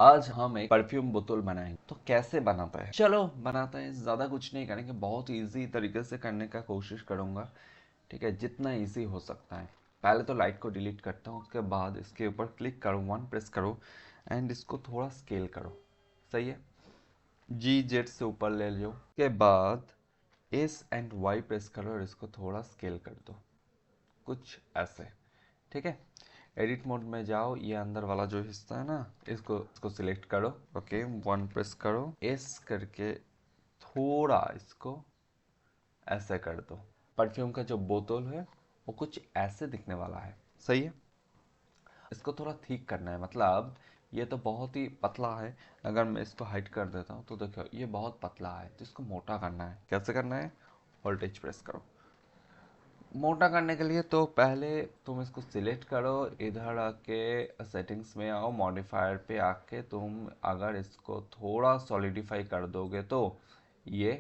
आज हम एक परफ्यूम बोतल बनाएंगे। तो कैसे बनाते हैं, चलो बनाते हैं। ज्यादा कुछ नहीं करेंगे, बहुत इजी तरीके से करने का कोशिश करूंगा। ठीक है, जितना इजी हो सकता है। पहले तो लाइट को डिलीट करता हूँ, उसके बाद इसके ऊपर क्लिक करो, वन प्रेस करो एंड इसको थोड़ा स्केल करो। सही है, जी जेड से ऊपर ले लो। उसके बाद एस एंड वाई प्रेस करो और इसको थोड़ा स्केल कर दो, कुछ ऐसे। ठीक है, एडिट मोड में जाओ, ये अंदर वाला जो हिस्सा है ना, इसको सिलेक्ट करो। ओके, वन प्रेस करो, एस करके थोड़ा इसको ऐसे कर दो। परफ्यूम का जो बोतल है वो कुछ ऐसे दिखने वाला है। सही है, इसको थोड़ा ठीक करना है। मतलब ये तो बहुत ही पतला है, अगर मैं इसको हाइट कर देता हूँ तो देखो ये बहुत पतला है, तो इसको मोटा करना है। कैसे करना है, वोल्टेज प्रेस करो। मोटा करने के लिए तो पहले तुम इसको सिलेक्ट करो, इधर आके सेटिंग्स में आओ, मॉडिफायर पे आके तुम अगर इसको थोड़ा सॉलिडिफाई कर दोगे तो ये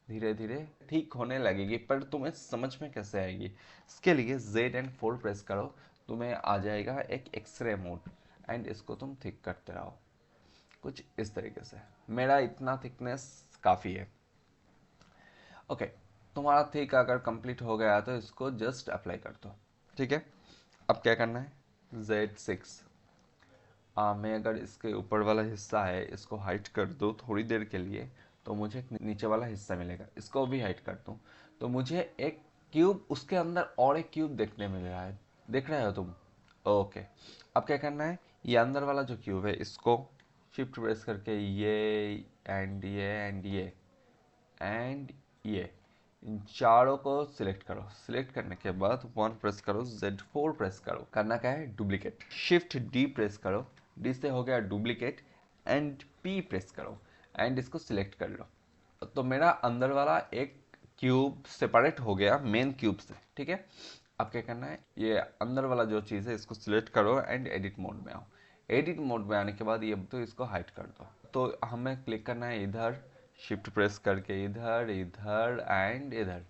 धीरे धीरे ठीक होने लगेगी। पर तुम्हें समझ में कैसे आएगी, इसके लिए Z एंड 4 प्रेस करो, तुम्हें आ जाएगा एक एक्सरे मोड एंड इसको तुम थिक करते रहो, कुछ इस तरीके से। मेरा इतना थिकनेस काफ़ी है। ओके, तुम्हारा थिक अगर कंप्लीट हो गया तो इसको जस्ट अप्लाई कर दो। ठीक है, अब क्या करना है, Z6 मैं अगर इसके ऊपर वाला हिस्सा है इसको हाइट कर दो थोड़ी देर के लिए, तो मुझे एक नीचे वाला हिस्सा मिलेगा। इसको भी हाइट कर दूँ तो मुझे एक क्यूब, उसके अंदर और एक क्यूब देखने मिल रहा है। देख रहे हो तुम? ओके, अब क्या करना है, ये अंदर वाला जो क्यूब है इसको शिफ्ट प्रेस करके ये एंड ये एंड ये एंड ये, इन चारों को सिलेक्ट करो। सिलेक्ट करने के बाद वन प्रेस करो, Z4 प्रेस करो। करना क्या है, डुप्लीकेट। शिफ्ट डी प्रेस करो, डी से हो गया डुप्लीकेट एंड पी प्रेस करो एंड इसको सिलेक्ट कर लो। तो मेरा अंदर वाला एक क्यूब सेपरेट हो गया मेन क्यूब से। ठीक है, अब क्या करना है, ये अंदर वाला जो चीज़ है इसको सिलेक्ट करो एंड एडिट मोड में आओ। एडिट मोड में आने के बाद ये तो इसको हाइड कर दो। तो हमें क्लिक करना है इधर, शिफ्ट प्रेस करके इधर इधर एंड इधर।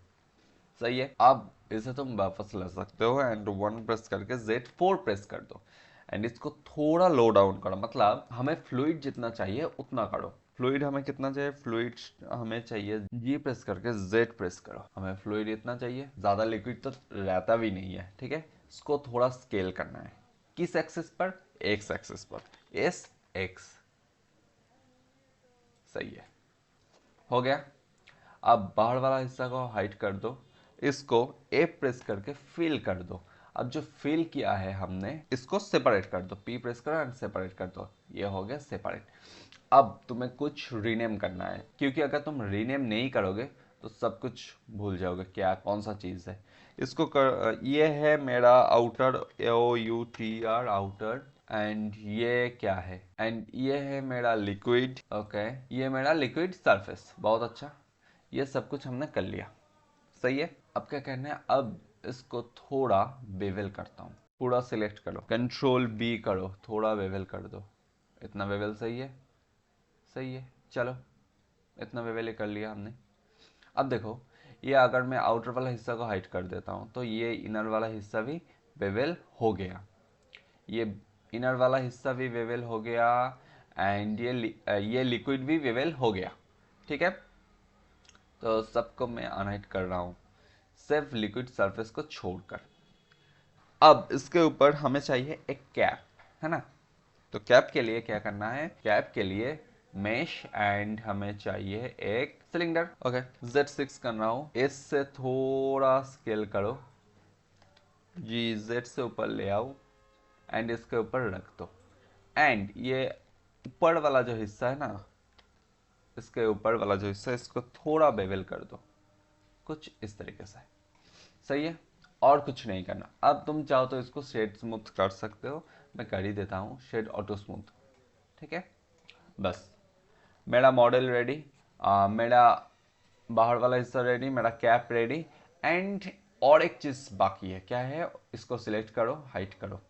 सही है, अब इसे तुम वापस ला सकते हो एंड वन प्रेस करके Z4 प्रेस कर दो एंड इसको थोड़ा लो डाउन करो। मतलब हमें फ्लूइड जितना चाहिए उतना करो। फ्लूइड हमें कितना चाहिए, फ्लूइड हमें चाहिए, जी प्रेस करके Z प्रेस करो। हमें फ्लूइड इतना चाहिए, ज़्यादा लिक्विड तो रहता भी नहीं है। ठीक है, इसको थोड़ा स्केल करना है। किस एक्सिस पर, एक्स एक्सिस पर, एस एक्स। सही है, हो गया। अब बाहर वाला हिस्सा को हाइड कर दो, इसको ए प्रेस करके फिल कर दो। अब जो फिल किया है हमने इसको सेपरेट कर दो, पी प्रेस करो एंड सेपरेट कर दो, ये हो गया सेपरेट। अब तुम्हें कुछ रीनेम करना है, क्योंकि अगर तुम रीनेम नहीं करोगे तो सब कुछ भूल जाओगे क्या कौन सा चीज़ है। इसको कर, ये है मेरा आउटर, AOUTR आउटर, एंड ये क्या है, एंड ये है मेरा लिक्विड। ओके, ये मेरा लिक्विड सरफेस। बहुत अच्छा, ये सब कुछ हमने कर लिया। सही है, अब क्या करना है, अब इसको थोड़ा बेवल करता हूँ। पूरा सिलेक्ट करो, कंट्रोल बी करो, थोड़ा बेवल कर दो। इतना बेवल सही है, सही है। चलो, इतना बेवल कर लिया हमने। अब देखो, ये अगर मैं आउटर वाला हिस्सा को हाइड कर देता हूँ तो ये इनर वाला हिस्सा भी बेवल हो गया, ये इनर वाला हिस्सा भी वेवल हो गया एंड ये लिक्विड भी वेवल हो गया। ठीक है, तो सबको मैं अनहाइड कर रहा हूँ सिर्फ लिक्विड सरफेस को छोड़कर। अब इसके ऊपर हमें चाहिए एक कैप, है ना? तो कैप के लिए क्या करना है, कैप के लिए मेश एंड हमें चाहिए एक सिलेंडर। ओके, Z6 कर रहा हूँ, एस से थोड़ा स्केल करो, जी जेड से ऊपर ले आओ एंड इसके ऊपर रख दो। एंड ये ऊपर वाला जो हिस्सा है ना, इसके ऊपर वाला जो हिस्सा है इसको थोड़ा बेवल कर दो, कुछ इस तरीके से। सही है, और कुछ नहीं करना। अब तुम चाहो तो इसको शेड स्मूथ कर सकते हो, मैं कर ही देता हूँ शेड ऑटो स्मूथ। ठीक है, बस मेरा मॉडल रेडी, मेरा बाहर वाला हिस्सा रेडी, मेरा कैप रेडी। एंड और एक चीज बाकी है, क्या है, इसको सिलेक्ट करो, हाइट करो।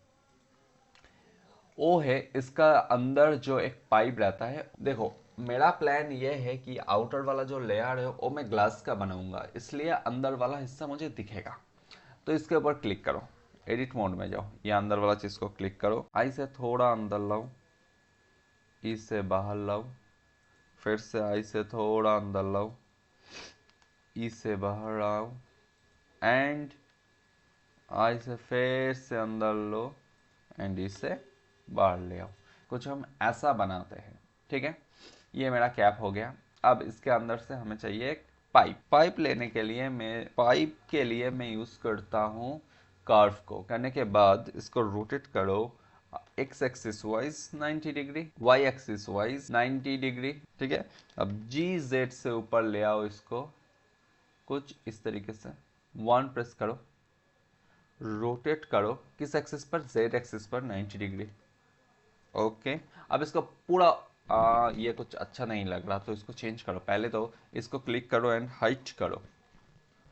वो है इसका अंदर जो एक पाइप रहता है। देखो, मेरा प्लान ये है कि आउटर वाला जो लेयर है वो मैं ग्लास का बनाऊंगा, इसलिए अंदर वाला हिस्सा मुझे दिखेगा। तो इसके ऊपर क्लिक करो, एडिट मोड में जाओ, ये अंदर वाला चीज को क्लिक करो, आई से थोड़ा अंदर लाओ, ई से बाहर लाओ, फिर से आई से थोड़ा अंदर लाओ, ई से बाहर आओ, एंड आई से फिर से अंदर लो, एंड ई से बाहर ले आओ। कुछ हम ऐसा बनाते हैं, ठीक है। ये मेरा कैप हो गया। अब इसके अंदर से हमें चाहिए एक पाइप। पाइप लेने के लिए मैं यूज करता हूँ कर्व को। करने के बाद इसको रोटेट करो X axis wise 90 degree, Y axis wise 90 degree, ठीक है। अब जी जेड से ऊपर ले आओ इसको कुछ इस तरीके से, 1 प्रेस करो, रोटेट करो किस एक्सिस पर, जेड एक्सिस पर 90 डिग्री। ओके, अब इसको पूरा ये कुछ अच्छा नहीं लग रहा तो इसको चेंज करो। पहले तो इसको क्लिक करो एंड हाइट करो,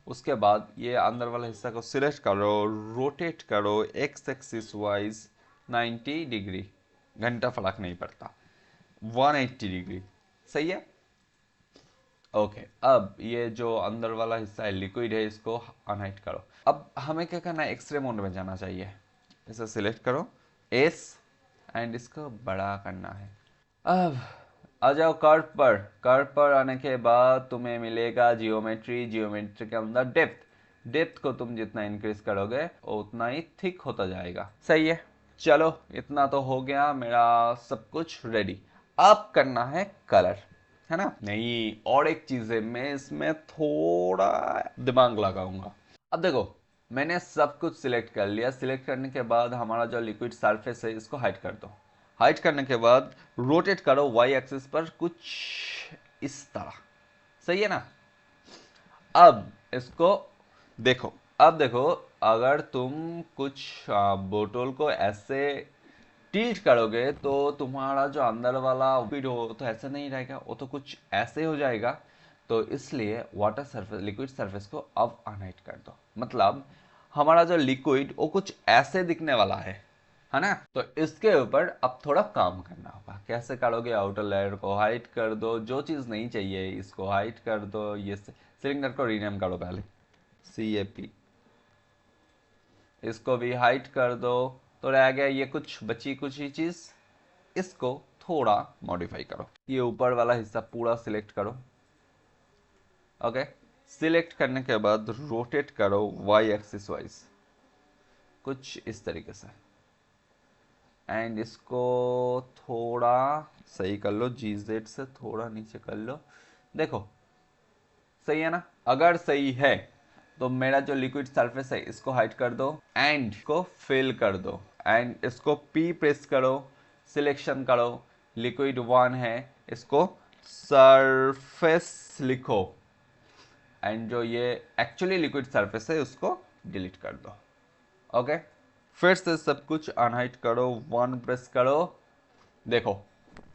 उसके बाद ये अंदर वाला हिस्सा को सिलेक्ट करो, रोटेट करो एक्स एक्सिस वाइज 90 डिग्री, घंटा फर्क नहीं पड़ता, 180 डिग्री, सही है। ओके, अब ये जो अंदर वाला हिस्सा है लिक्विड है, इसको अनहाइड करो। अब हमें क्या करना है, एक्सरे मोड में जाना चाहिए। इसे सिलेक्ट करो एस एंड इसको बड़ा करना है। अब आ जाओ कर्व पर। कर्व पर आने के बाद तुम्हें मिलेगा जियोमेट्री। जियोमेट्री के अंदर डेप्थ। डेप्थ को तुम जितना इंक्रीज करोगे उतना ही थिक होता जाएगा, सही है। चलो इतना तो हो गया मेरा सब कुछ रेडी। अब करना है कलर, है ना। नहीं, और एक चीज है, मैं इसमें थोड़ा दिमाग लगाऊंगा। अब देखो, मैंने सब कुछ सिलेक्ट कर लिया। सिलेक्ट करने के बाद हमारा जो लिक्विड सरफेस है इसको हाइड कर दो। हाइड करने के बाद रोटेट करो वाई एक्सिस पर कुछ इस तरह, सही है ना। अब इसको देखो, अब देखो, अगर तुम कुछ बोतल को ऐसे टिल्ट करोगे तो तुम्हारा जो अंदर वाला लिक्विड हो तो ऐसे नहीं रहेगा, वो तो कुछ ऐसे हो जाएगा। तो इसलिए वाटर सरफेस, लिक्विड सरफेस को अब अनहाइड कर दो। मतलब हमारा जो लिक्विड वो कुछ ऐसे दिखने वाला है ना। तो इसके ऊपर अब थोड़ा काम करना होगा। कैसे करोगे, आउटर लेयर को हाइड कर दो, जो चीज नहीं चाहिए इसको हाइड कर दो। ये सिलेंडर को रीनेम करो पहले, CAP, इसको भी हाइड कर दो। तो रह गया ये कुछ बची कुछ ही चीज, इसको थोड़ा मॉडिफाई करो। ये ऊपर वाला हिस्सा पूरा सिलेक्ट करो। ओके, सिलेक्ट करने के बाद रोटेट करो वाई एक्सिस वाइज कुछ इस तरीके से, एंड इसको थोड़ा सही कर लो, GZ से थोड़ा नीचे कर लो। देखो सही है ना। अगर सही है तो मेरा जो लिक्विड सरफेस है इसको हाइड कर दो एंड इसको फिल कर दो, एंड इसको P प्रेस करो, सिलेक्शन करो, लिक्विड 1 है, इसको सरफेस लिखो, एंड जो ये एक्चुअली लिक्विड सरफेस है उसको डिलीट कर दो। ओके, फिर से सब कुछ अनहाइड करो, 1 प्रेस करो, देखो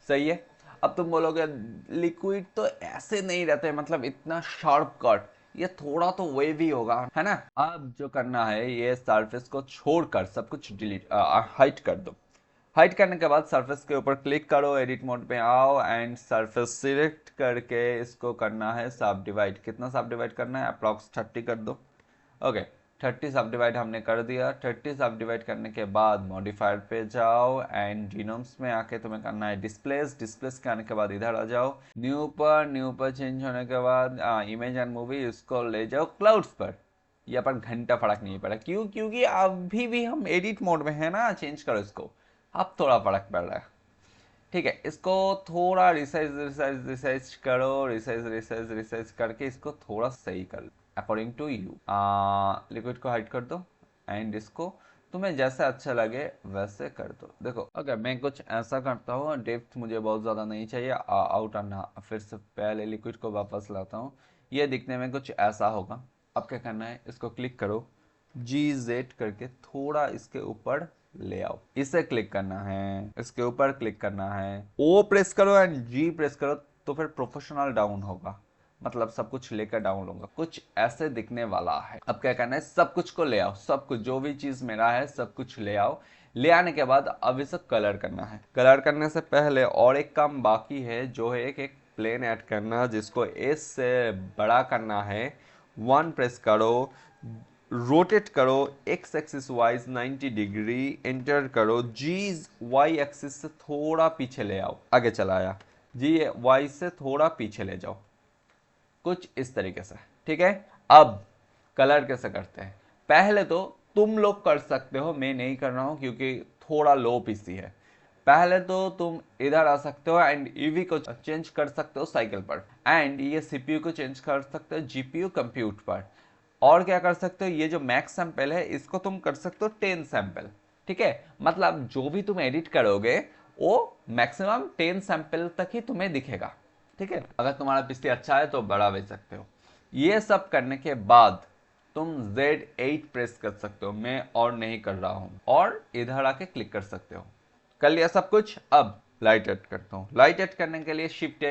सही है। अब तुम बोलोगे लिक्विड तो ऐसे नहीं रहते, मतलब इतना शार्प कट, ये थोड़ा तो वेवी होगा, है ना। अब जो करना है, ये सरफेस को छोड़कर सब कुछ डिलीट हाइड कर दो। हाइड करने के बाद सरफेस के ऊपर क्लिक करो, एडिट मोड पे आओ एंड सरफेस सिलेक्ट करके इसको करना है सब डिवाइड। कितना सब डिवाइड करना है, अप्रॉक्स 30 कर दो। ओके, 30 सब डिवाइड हमने कर दिया। 30 सब डिवाइड करने के बाद मॉडिफायर पे जाओ एंड जीनोम्स में आके तुम्हें करना है डिस्प्लेस। डिस्प्लेस के आने के बाद इधर आ जाओ, न्यू पर चेंज होने के बाद इमेज एंड मूवी, इसको ले जाओ क्लाउड्स पर। ये अपन घंटा फर्क नहीं पड़ा, क्यों, क्योंकि अभी भी हम एडिट मोड में है ना। चेंज करो इसको, अब थोड़ा फर्क पड़ रहा है, ठीक है। इसको थोड़ा रिसाइज करो, रिसाइज करके इसको थोड़ा सही कर लो अकॉर्डिंग टू यू। लिक्विड को हाइड कर दो एंड इसको तुम्हें जैसा अच्छा लगे वैसे कर दो। देखो अगर मैं कुछ ऐसा करता हूँ, डेप्थ मुझे बहुत ज़्यादा नहीं चाहिए, आउट आना, फिर से पहले लिक्विड को वापस लाता हूँ, ये दिखने में कुछ ऐसा होगा। अब क्या करना है, इसको क्लिक करो, GZ करके थोड़ा इसके ऊपर ले आओ, इसे क्लिक करना है, इसके ऊपर क्लिक करना है, O प्रेस करो एंड G प्रेस करो, तो फिर प्रोफेशनल डाउन होगा, मतलब सब कुछ लेकर डाउन होगा, कुछ ऐसे दिखने वाला है। अब क्या करना है, सब कुछ को ले आओ, सब कुछ जो भी चीज मेरा है सब कुछ ले आओ। ले आने के बाद अब इसे कलर करना है। कलर करने से पहले और एक काम बाकी है, जो है एक प्लेन ऐड करना, जिसको S से बड़ा करना है। 1 प्रेस करो, रोटेट करो X axis wise 90 degree, enter करो, जी वाई एक्सिस से थोड़ा पीछे ले आओ, आगे चलाया, जी वाई से थोड़ा पीछे ले जाओ, कुछ इस तरीके से। ठीक है, अब कलर कैसे करते हैं, पहले तो तुम लोग कर सकते हो, मैं नहीं कर रहा हूं क्योंकि थोड़ा लो पीसी है। पहले तो तुम इधर आ सकते हो एंड ईवी को चेंज कर सकते हो साइकिल पर, एंड ये सीपीयू को चेंज कर सकते हो जीपीयू कंप्यूट पर। और क्या कर सकते हो, ये जो मैक्स सैंपल है इसको तुम कर सकते हो 10 सैंपल। ठीक है, मतलब जो भी तुम एडिट करोगे वो मैक्सिमम 10 सैंपल तक ही तुम्हें दिखेगा। ठीक है, अगर तुम्हारा पीसी अच्छा है तो बढ़ा भी सकते हो। ये सब करने के बाद तुम Z8 प्रेस कर सकते हो, मैं और नहीं कर रहा हूं, और इधर आके क्लिक कर सकते हो। कर लिया सब कुछ। अब लाइट एड करता हूँ। लाइट एड करने के लिए शिफ्ट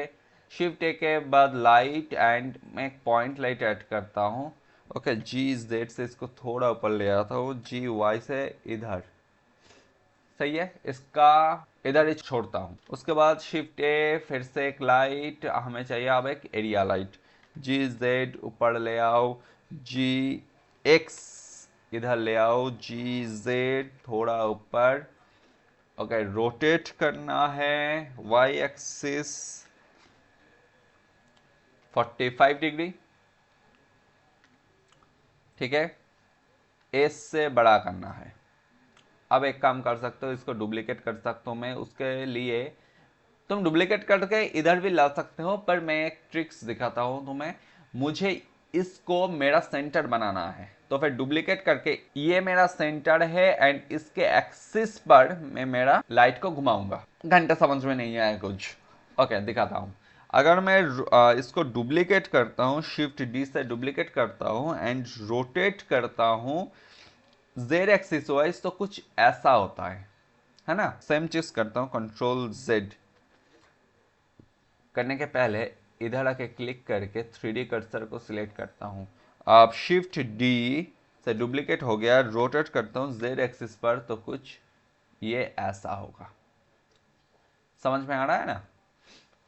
ए के बाद लाइट, एंड मैं एक पॉइंट लाइट ऐड करता हूँ। ओके, GZ से इसको थोड़ा ऊपर ले आता हूँ, GY से इधर, सही है, इसका इधर ही छोड़ता हूँ। उसके बाद शिफ्ट ए, फिर से एक लाइट हमें चाहिए, अब एक एरिया लाइट, GZ ऊपर ले आओ, GX इधर ले आओ, GZ थोड़ा ऊपर। ओके, रोटेट करना है, वाई एक्सिस 45 डिग्री। ठीक है, एस से बड़ा करना है। अब एक काम कर सकते हो, इसको डुप्लीकेट कर सकता हूँ मैं, उसके लिए तुम डुप्लीकेट करके इधर भी ला सकते हो, पर मैं एक ट्रिक्स दिखाता हूँ तुम्हें। मुझे इसको मेरा सेंटर बनाना है, तो फिर डुप्लीकेट करके, ये मेरा सेंटर है एंड इसके एक्सिस पर मैं मेरा लाइट को घुमाऊंगा। घंटे समझ में नहीं आया कुछ। ओके, दिखाता हूँ। अगर मैं इसको डुप्लीकेट करता हूँ, शिफ्ट डी से डुप्लीकेट करता हूँ एंड रोटेट करता हूँ जेड एक्सिस वाइज, तो कुछ ऐसा होता है ना। सेम चीज करता हूँ, कंट्रोल जेड करने के पहले इधर आके क्लिक करके 3D कर्सर को सिलेक्ट करता हूँ। अब शिफ्ट डी से डुप्लीकेट हो गया, रोटेट करता हूँ जेड एक्सिस पर, तो कुछ ये ऐसा होगा। समझ में आ रहा है ना।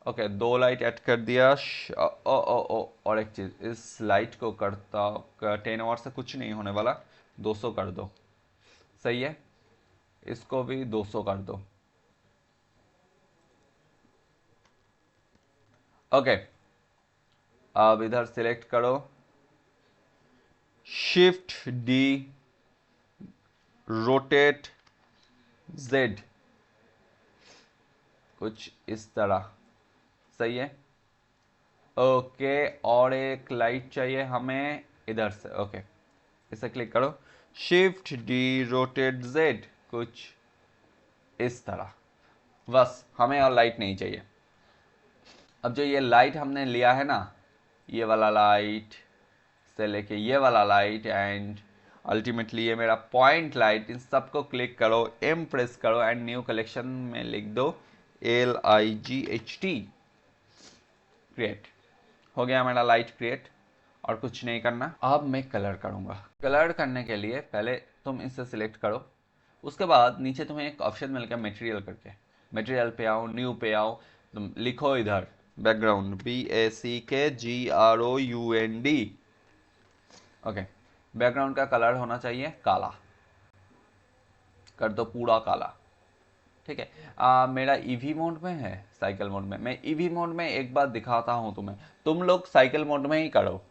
ओके, दो लाइट ऐड कर दिया। ओ, ओ, ओ, और एक चीज, इस लाइट को करता 10 वॉट से कुछ नहीं होने वाला, 200 कर दो, सही है। इसको भी 200 कर दो। ओके, अब इधर सिलेक्ट करो, शिफ्ट डी, रोटेट जेड, कुछ इस तरह, सही है। ओके, और एक लाइट चाहिए हमें इधर से। ओके, इसे क्लिक करो, शिफ्ट डी, रोटेट जेड, कुछ इस तरह। बस, हमें और लाइट नहीं चाहिए। अब जो ये लाइट हमने लिया है ना, ये वाला लाइट से लेके ये वाला लाइट एंड अल्टीमेटली ये मेरा पॉइंट लाइट, इन सबको क्लिक करो, एम प्रेस करो एंड न्यू कलेक्शन में लिख दो LIGHT, क्रिएट। हो गया मेरा लाइट क्रिएट, और कुछ नहीं करना। अब मैं कलर करूंगा। कलर करने के लिए पहले तुम इसे सिलेक्ट करो, उसके बाद नीचे तुम्हें एक ऑप्शन मिल गया मटेरियल करके, मटेरियल पे आओ, न्यू पे आओ, तुम लिखो इधर बैकग्राउंड, BACKGROUND। ओके, बैकग्राउंड का कलर होना चाहिए काला, कर दो पूरा काला। ठीक है, मेरा ईवी मोड में है, साइकिल मोड में। मैं ईवी मोड में एक बार दिखाता हूँ तुम्हें, तुम लोग साइकिल मोड में ही करो।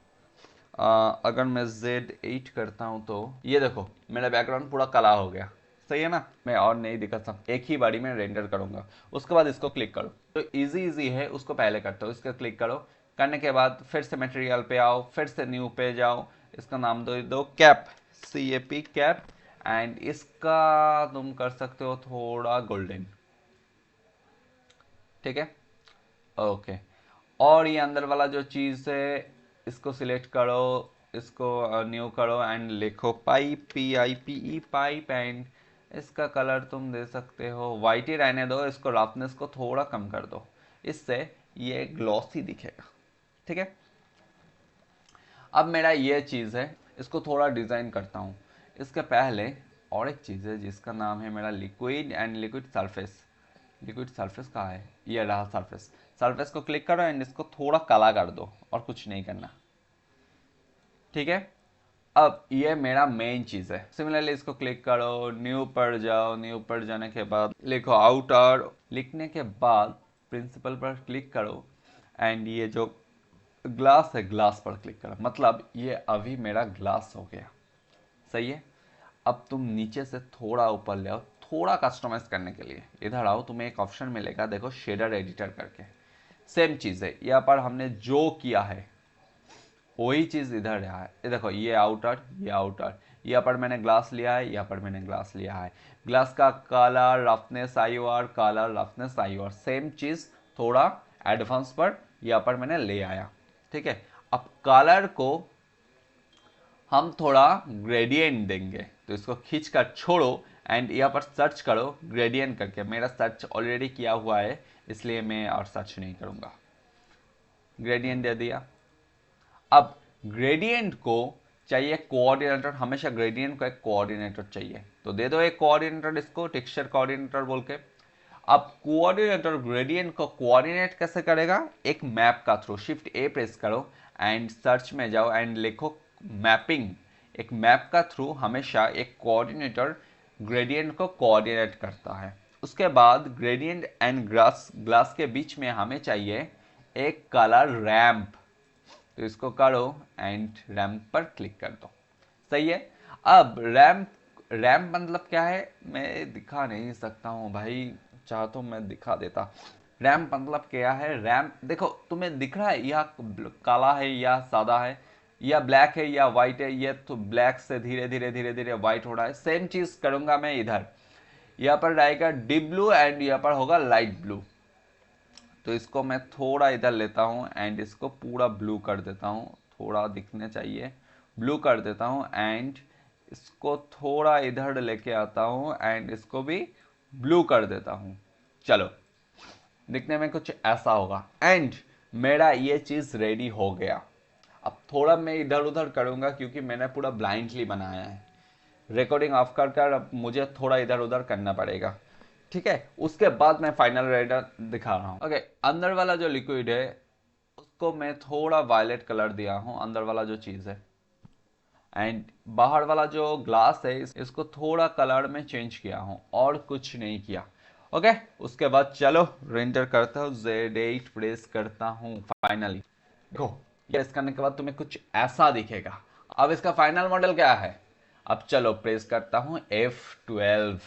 अगर मैं Z8 करता हूँ तो ये देखो मेरा बैकग्राउंड पूरा काला हो गया, सही है ना। मैं और नहीं दिखा सकता, एक ही बारी में रेंडर करूंगा। उसके बाद इसको क्लिक करो, तो इजी इजी है, उसको पहले करते हो। इसको क्लिक करो, करने के बाद फिर से मटेरियल पे आओ, फिर से न्यू पे जाओ, इसका नाम दो कैप, CAP कैप, एंड इसका तुम कर सकते हो थोड़ा गोल्डन। ठीक है, ओके। और ये अंदर वाला जो चीज है, इसको सिलेक्ट करो, इसको न्यू करो एंड लिखो पाइप, PIPE पाइप, एंड इसका कलर तुम दे सकते हो वाइट ही रहने दो, इसको रफनेस को थोड़ा कम कर दो, इससे ये ग्लॉसी दिखेगा। ठीक है, अब मेरा ये चीज़ है, इसको थोड़ा डिज़ाइन करता हूँ। इसके पहले और एक चीज़ है जिसका नाम है मेरा liquid and liquid surface. Liquid surface कहाँ है, ये रहा सरफेस। सरफेस को क्लिक करो एंड इसको थोड़ा काला कर दो, और कुछ नहीं करना। ठीक है, अब ये मेरा मेन चीज है। सिमिलरली इसको क्लिक करो, न्यू पर जाओ, न्यू पर जाने के बाद लिखो आउटर, लिखने के बाद प्रिंसिपल पर क्लिक करो एंड ये जो ग्लास है ग्लास पर क्लिक करो, मतलब ये अभी मेरा ग्लास हो गया। सही है। अब तुम नीचे से थोड़ा ऊपर ले आओ, थोड़ा कस्टमाइज करने के लिए इधर आओ, तुम्हें एक ऑप्शन मिलेगा देखो शेडर एडिटर करके। सेम चीज है, यहाँ पर हमने जो किया है वही चीज इधर है। ये देखो ये आउटर, ये आउटर, यहाँ पर मैंने ग्लास लिया है, यहाँ पर मैंने ग्लास लिया है। ग्लास का colour roughness IOR, colour roughness IOR, same चीज थोड़ा एडवांस पर यहाँ पर मैंने ले आया। ठीक है। अब कलर को हम थोड़ा ग्रेडियंट देंगे, तो इसको खींच कर छोड़ो एंड यहाँ पर सर्च करो ग्रेडियंट करके। मेरा सर्च ऑलरेडी किया हुआ है इसलिए मैं और सर्च नहीं करूंगा। ग्रेडियंट दे दिया। अब ग्रेडियंट को चाहिए कोऑर्डिनेटर, हमेशा ग्रेडियंट को एक कोऑर्डिनेटर चाहिए, तो दे दो एक कोऑर्डिनेटर इसको, टेक्सचर कोऑर्डिनेटर बोल के। अब कोऑर्डिनेटर ग्रेडियंट को कोऑर्डिनेट कैसे करेगा, एक मैप का थ्रू। शिफ्ट A प्रेस करो एंड सर्च में जाओ एंड लिखो मैपिंग। एक मैप का थ्रू हमेशा एक कोऑर्डिनेटर ग्रेडियंट को कोऑर्डिनेट करता है। उसके बाद ग्रेडियंट एंड ग्लास के बीच में हमें चाहिए एक कलर रैंप, तो इसको करो एंड रैंप पर क्लिक कर दो। सही है। अब रैंप, रैंप मतलब क्या है मैं दिखा नहीं सकता हूँ भाई, चाह तो मैं दिखा देता। रैंप मतलब क्या है, रैंप देखो तुम्हें दिख रहा है, यह काला है या सादा है, या ब्लैक है या व्हाइट है। ये तो ब्लैक से धीरे धीरे धीरे धीरे व्हाइट हो रहा है। सेम चीज करूंगा मैं इधर, यहाँ पर रहेगा डीप ब्लू एंड यहाँ पर होगा लाइट ब्लू। तो इसको मैं थोड़ा इधर लेता हूँ एंड इसको पूरा ब्लू कर देता हूँ, थोड़ा दिखने चाहिए, ब्लू कर देता हूँ एंड इसको थोड़ा इधर लेके आता हूँ एंड इसको भी ब्लू कर देता हूँ। चलो दिखने में कुछ ऐसा होगा एंड मेरा ये चीज रेडी हो गया। अब थोड़ा मैं इधर उधर करूंगा क्योंकि मैंने पूरा ब्लाइंडली बनाया है। रिकॉर्डिंग ऑफ कर कर अब मुझे थोड़ा इधर उधर करना पड़ेगा। ठीक है। उसके बाद मैं फाइनल रेडर दिखा रहा हूँ। ओके, अंदर वाला जो लिक्विड है उसको मैं थोड़ा वायलेट कलर दिया हूँ, अंदर वाला जो चीज है। एंड बाहर वाला जो ग्लास है इसको थोड़ा कलर में चेंज किया हूँ और कुछ नहीं किया। ओके, उसके बाद चलो रेंडर करता हूँ, Z8 प्रेस करता हूँ फाइनली। देखो प्रेस करने के बाद तुम्हें कुछ ऐसा दिखेगा। अब इसका फाइनल मॉडल क्या है, अब चलो प्रेस करता हूँ F12।